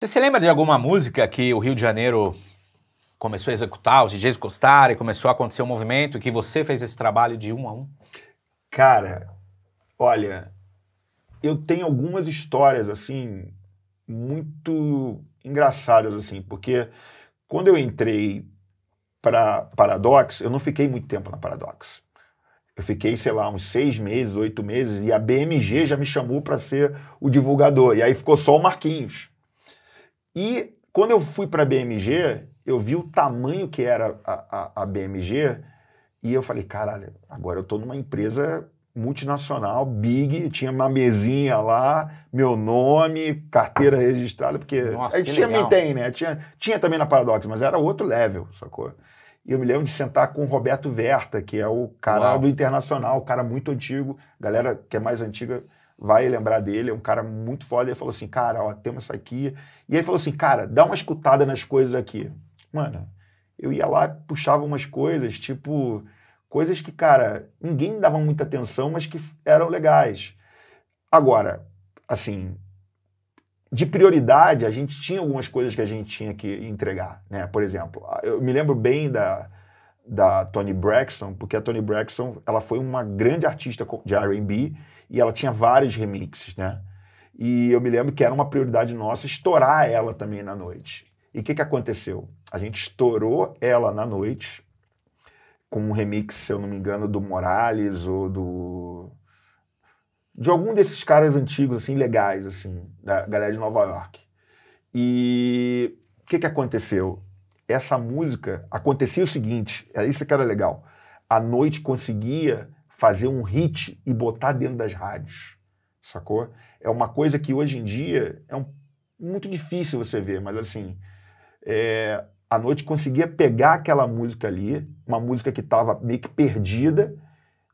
Você se lembra de alguma música que o Rio de Janeiro começou a executar, os DJs gostaram e começou a acontecer um movimento e que você fez esse trabalho de um a um? Cara, olha, eu tenho algumas histórias, assim, muito engraçadas, assim, porque quando eu entrei para Paradox, eu não fiquei muito tempo na Paradox. Eu fiquei, sei lá, uns 6 meses, 8 meses, e a BMG já me chamou para ser o divulgador. E aí ficou só o Marquinhos. E quando eu fui para a BMG, eu vi o tamanho que era a BMG, e eu falei, caralho, agora eu estou numa empresa multinacional, big, tinha uma mesinha lá, meu nome, carteira registrada, porque Nossa, a gente que legal. tem, né? Tinha também na Paradox, mas era outro level, sacou? E eu me lembro de sentar com o Roberto Verta, que é o cara Uau. do Internacional, um cara muito antigo, galera que é mais antiga vai lembrar dele, é um cara muito foda. Ele falou assim, cara, ó, temos isso aqui. E ele falou assim, cara, dá uma escutada nas coisas aqui. Mano, eu ia lá, puxava umas coisas, tipo, coisas que, cara, ninguém dava muita atenção, mas que eram legais. Agora, assim, de prioridade, a gente tinha algumas coisas que a gente tinha que entregar, né? Por exemplo, eu me lembro bem da Toni Braxton, porque a Toni Braxton, ela foi uma grande artista de R&B e ela tinha vários remixes, né? E eu me lembro que era uma prioridade nossa estourar ela também na noite. E o que aconteceu? A gente estourou ela na noite com um remix, se eu não me engano, do Morales ou de algum desses caras antigos, assim, legais, assim, da galera de Nova York. E o que aconteceu? Essa música, acontecia o seguinte, é isso que era legal, a noite conseguia fazer um hit e botar dentro das rádios, sacou? É uma coisa que hoje em dia é muito difícil você ver, mas assim, a noite conseguia pegar aquela música ali, uma música que estava meio que perdida,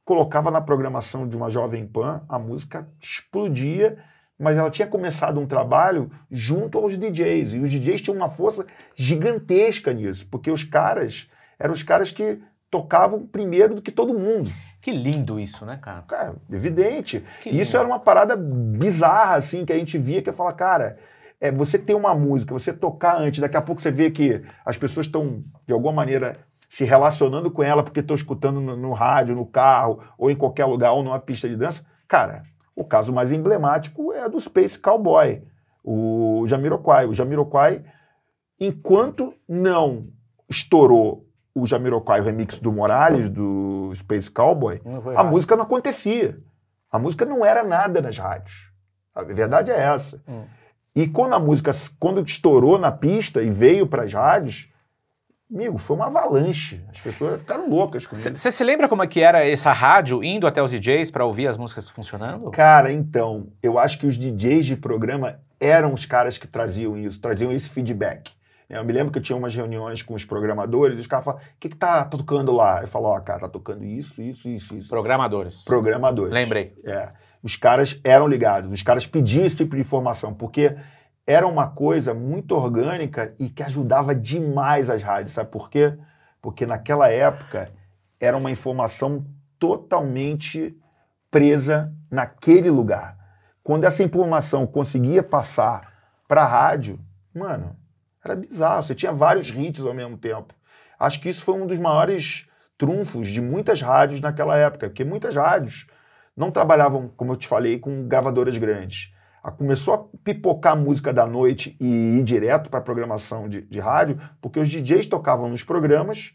colocava na programação de uma Jovem Pan, a música explodia, mas ela tinha começado um trabalho junto aos DJs, e os DJs tinham uma força gigantesca nisso, porque os caras eram os caras que tocavam primeiro do que todo mundo. Que lindo isso, né, cara? Cara, evidente. Que E isso lindo. era uma parada bizarra, assim, que a gente via, que ia falar, cara, você ter uma música, você tocar antes, daqui a pouco você vê que as pessoas estão, de alguma maneira, se relacionando com ela porque estão escutando no rádio, no carro, ou em qualquer lugar, ou numa pista de dança. Cara, o caso mais emblemático é do Space Cowboy, o Jamiroquai. O Jamiroquai, enquanto não estourou o Jamiroquai, o remix do Morales, do Space Cowboy, a música não acontecia. A música não era nada nas rádios. A verdade é essa. E quando estourou na pista e veio para as rádios, amigo, foi uma avalanche. As pessoas ficaram loucas comigo. Você se lembra como é que era essa rádio indo até os DJs para ouvir as músicas funcionando? Cara, então, eu acho que os DJs de programa eram os caras que traziam isso, traziam esse feedback. Eu me lembro que eu tinha umas reuniões com os programadores e os caras falavam, o que tá tocando lá? Eu falo, ó, cara, tá tocando isso. Programadores. Programadores. Lembrei. Os caras eram ligados, os caras pediam esse tipo de informação, porque era uma coisa muito orgânica e que ajudava demais as rádios, sabe por quê? Porque naquela época era uma informação totalmente presa naquele lugar. Quando essa informação conseguia passar para a rádio, mano, era bizarro, você tinha vários hits ao mesmo tempo. Acho que isso foi um dos maiores trunfos de muitas rádios naquela época, porque muitas rádios não trabalhavam, como eu te falei, com gravadoras grandes. Começou a pipocar música da noite e ir direto para a programação de rádio, porque os DJs tocavam nos programas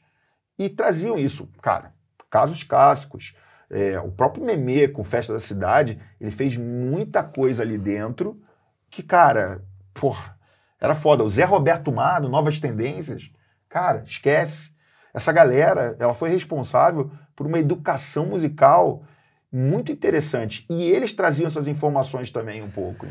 e traziam isso. Cara, casos clássicos. O próprio Memê, com Festa da Cidade, ele fez muita coisa ali dentro que, cara, porra, era foda. O Zé Roberto Mar, do Novas Tendências, cara, esquece. Essa galera, ela foi responsável por uma educação musical muito interessante. E eles traziam essas informações também um pouco.